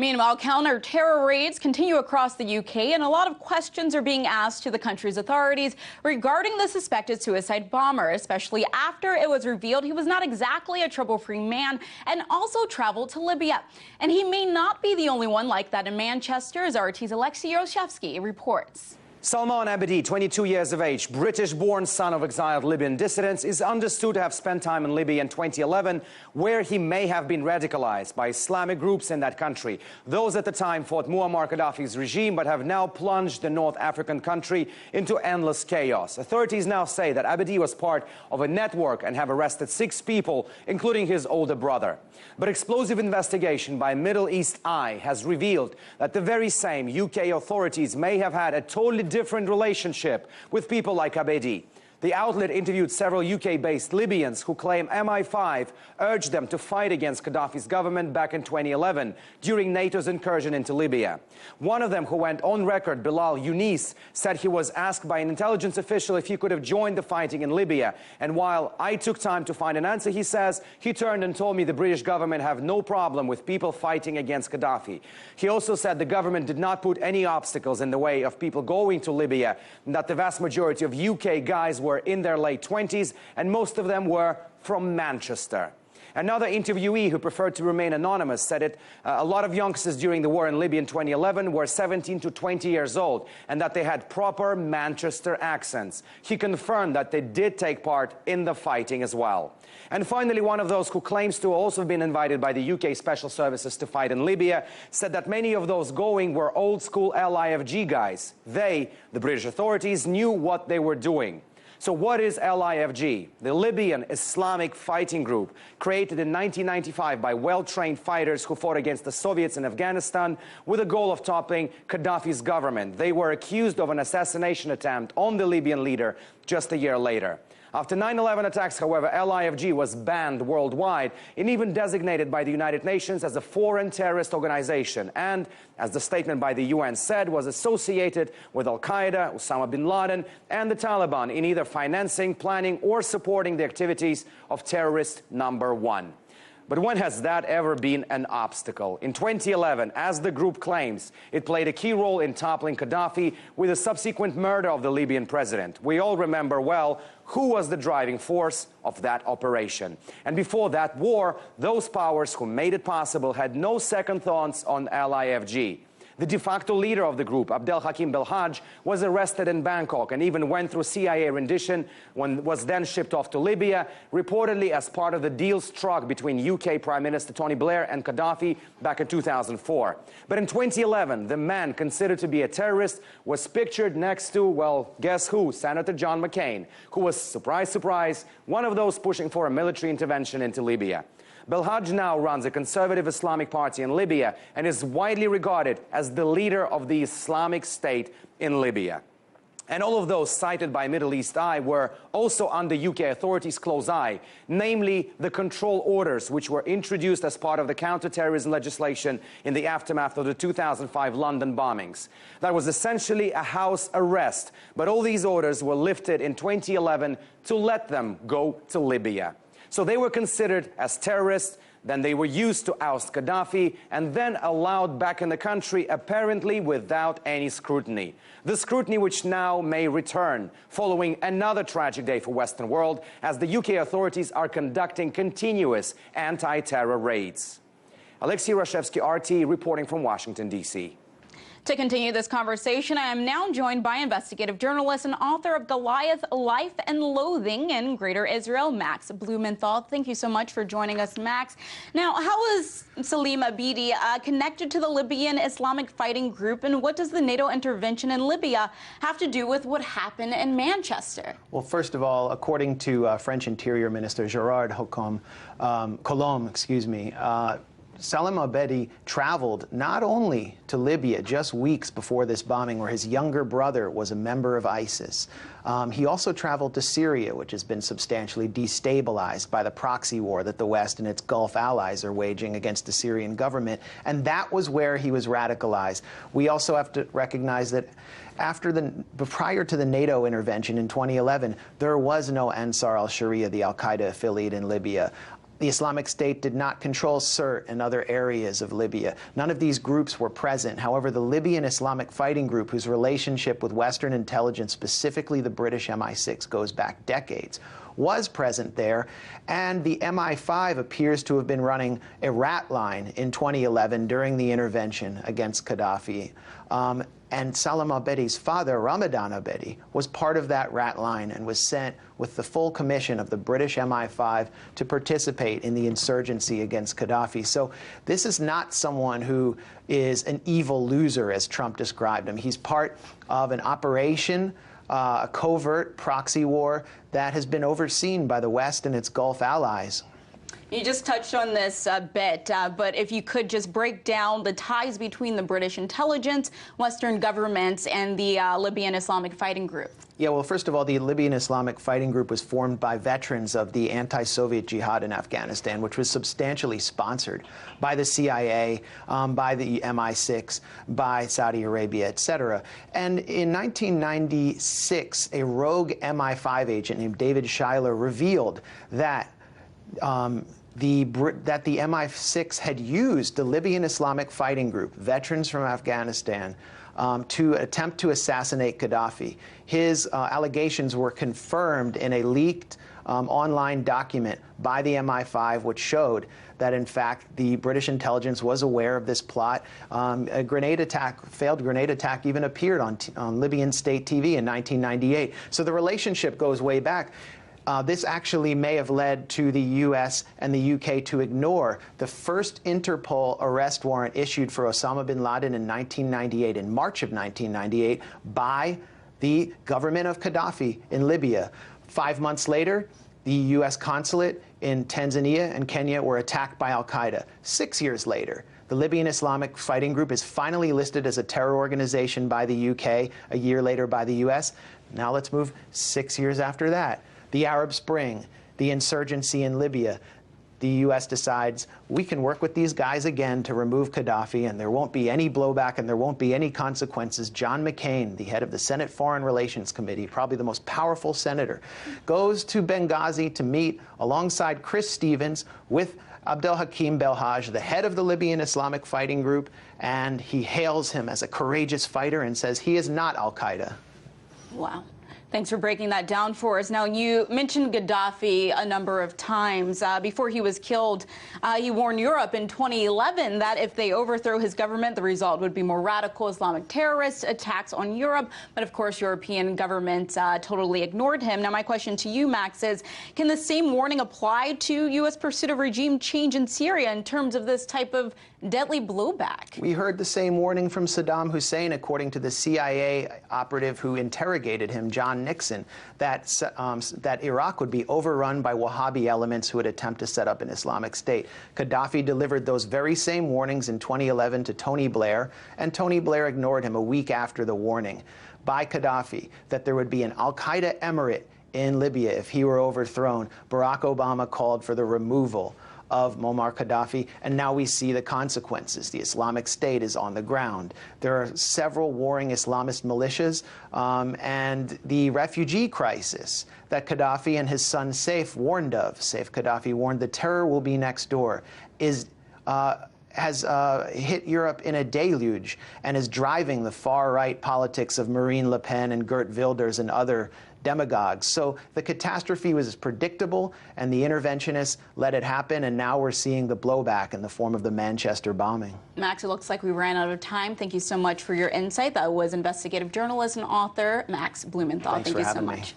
Meanwhile, counter-terror raids continue across the UK, and a lot of questions are being asked to the country's authorities regarding the suspected suicide bomber, especially after it was revealed he was not exactly a trouble-free man and also traveled to Libya. And he may not be the only one like that in Manchester, as RT's Alexey Yaroshevsky reports. Salman Abedi, 22 years of age, British-born son of exiled Libyan dissidents, is understood to have spent time in Libya in 2011, where he may have been radicalized by Islamic groups in that country. Those at the time fought Muammar Gaddafi's regime, but have now plunged the North African country into endless chaos. Authorities now say that Abedi was part of a network and have arrested 6 people, including his older brother. But explosive investigation by Middle East Eye has revealed that the very same UK authorities may have had a totally different relationship with people like Abedi. The outlet interviewed several UK-based Libyans who claim MI5 urged them to fight against Gaddafi's government back in 2011 during NATO's incursion into Libya. One of them, who went on record, Bilal Younis, said he was asked by an intelligence official if he could have joined the fighting in Libya. And while I took time to find an answer, he says, he turned and told me the British government have no problem with people fighting against Gaddafi. He also said the government did not put any obstacles in the way of people going to Libya, and that the vast majority of UK guys were in their late 20s, and most of them were from Manchester. Another interviewee, who preferred to remain anonymous, said a lot of youngsters during the war in Libya in 2011 were 17 to 20 years old, and that they had proper Manchester accents. He confirmed that they did take part in the fighting as well. And finally, one of those who claims to also have been invited by the UK Special Services to fight in Libya said that many of those going were old-school LIFG guys. They, the British authorities, knew what they were doing. So what is LIFG? The Libyan Islamic Fighting Group, created in 1995 by well-trained fighters who fought against the Soviets in Afghanistan with the goal of toppling Gaddafi's government. They were accused of an assassination attempt on the Libyan leader just a year later. After 9/11 attacks, however, LIFG was banned worldwide and even designated by the United Nations as a foreign terrorist organization, and, as the statement by the UN said, was associated with Al-Qaeda, Osama bin Laden, and the Taliban in either financing, planning, or supporting the activities of terrorist number 1. But when has that ever been an obstacle? In 2011, as the group claims, it played a key role in toppling Gaddafi with the subsequent murder of the Libyan president. We all remember well who was the driving force of that operation. And before that war, those powers who made it possible had no second thoughts on LIFG. The de facto leader of the group, Abdel Hakim Belhaj, was arrested in Bangkok and even went through CIA rendition when was then shipped off to Libya, reportedly as part of the deal struck between UK Prime Minister Tony Blair and Gaddafi back in 2004. But in 2011, the man considered to be a terrorist was pictured next to, well, guess who? Senator John McCain, who was, surprise, surprise, one of those pushing for a military intervention into Libya. Belhaj now runs a conservative Islamic party in Libya and is widely regarded as the leader of the Islamic State in Libya. And all of those cited by Middle East Eye were also under UK authorities' close eye, namely the control orders, which were introduced as part of the counterterrorism legislation in the aftermath of the 2005 London bombings. That was essentially a house arrest, but all these orders were lifted in 2011 to let them go to Libya. So they were considered as terrorists, then they were used to oust Gaddafi, and then allowed back in the country, apparently without any scrutiny. The scrutiny which now may return, following another tragic day for Western world, as the UK authorities are conducting continuous anti-terror raids. Alexey Yaroshevsky, RT, reporting from Washington, D.C. To continue this conversation, I am now joined by investigative journalist and author of Goliath, Life and Loathing in Greater Israel, Max Blumenthal. Thank you so much for joining us, Max. Now, how is Salman Abedi connected to the Libyan Islamic Fighting Group, and what does the NATO intervention in Libya have to do with what happened in Manchester? Well, first of all, according to French Interior Minister Gérard Collomb, Salman Abedi traveled not only to Libya just weeks before this bombing, where his younger brother was a member of ISIS. He also traveled to Syria, which has been substantially destabilized by the proxy war that the West and its Gulf allies are waging against the Syrian government, and that was where he was radicalized. We also have to recognize that prior to the NATO intervention in 2011, there was no Ansar al-Sharia, the al-Qaeda affiliate in Libya. The Islamic State did not control Sirte and other areas of Libya. None of these groups were present. However, the Libyan Islamic Fighting Group, whose relationship with Western intelligence, specifically the British MI6, goes back decades, was present there, and the MI5 appears to have been running a rat line in 2011 during the intervention against Qaddafi. And Salam al-Abedi's father, Ramadan Abedi, was part of that rat line and was sent with the full commission of the British MI5 to participate in the insurgency against Qaddafi. So this is not someone who is an evil loser, as Trump described him. He's part of an operation, a covert proxy war that has been overseen by the West and its Gulf allies. You just touched on this a bit, but if you could just break down the ties between the British intelligence, Western governments, and the Libyan Islamic Fighting Group. Yeah, well, first of all, the Libyan Islamic Fighting Group was formed by veterans of the anti-Soviet jihad in Afghanistan, which was substantially sponsored by the CIA, by the MI6, by Saudi Arabia, etc. And in 1996, a rogue MI5 agent named David Schuyler revealed that the MI6 had used the Libyan Islamic Fighting Group, veterans from Afghanistan, to attempt to assassinate Gaddafi. His allegations were confirmed in a leaked online document by the MI5, which showed that, in fact, the British intelligence was aware of this plot. A failed grenade attack even appeared on Libyan state TV in 1998. So the relationship goes way back. This actually may have led to the U.S. and the U.K. to ignore the first Interpol arrest warrant issued for Osama bin Laden in 1998, in March of 1998, by the government of Qaddafi in Libya. 5 months later, the U.S. consulate in Tanzania and Kenya were attacked by al-Qaeda. 6 years later, the Libyan Islamic Fighting Group is finally listed as a terror organization by the U.K., a year later by the U.S. Now let's move 6 years after that. The Arab Spring, the insurgency in Libya. The U.S. decides we can work with these guys again to remove Qaddafi, and there won't be any blowback and there won't be any consequences. John McCain, the head of the Senate Foreign Relations Committee, probably the most powerful senator, goes to Benghazi to meet alongside Chris Stevens with Abdel Hakim Belhaj, the head of the Libyan Islamic Fighting Group, and he hails him as a courageous fighter and says he is not al-Qaeda. Wow. Thanks for breaking that down for us. Now, you mentioned Gaddafi a number of times. Before he was killed, he warned Europe in 2011 that if they overthrow his government, the result would be more radical Islamic terrorist attacks on Europe. But of course, European governments totally ignored him. Now, my question to you, Max, is can the same warning apply to U.S. pursuit of regime change in Syria in terms of this type of deadly blowback? We heard the same warning from Saddam Hussein, according to the CIA operative who interrogated him, John Nixon, that Iraq would be overrun by Wahhabi elements who would attempt to set up an Islamic State. Gaddafi delivered those very same warnings in 2011 to Tony Blair, and Tony Blair ignored him a week after the warning by Gaddafi that there would be an al-Qaeda emirate in Libya if he were overthrown. Barack Obama called for the removal of Muammar Gaddafi, and now we see the consequences. The Islamic State is on the ground. There are several warring Islamist militias, and the refugee crisis that Gaddafi and his son Saif warned of. Saif Gaddafi warned the terror will be next door, has hit Europe in a deluge and is driving the far-right politics of Marine Le Pen and Geert Wilders and other demagogues. So the catastrophe was predictable, and the interventionists let it happen, and now we're seeing the blowback in the form of the Manchester bombing. Max, it looks like we ran out of time. Thank you so much for your insight. That was investigative journalist and author Max Blumenthal. Thanks Thank you so having much. me.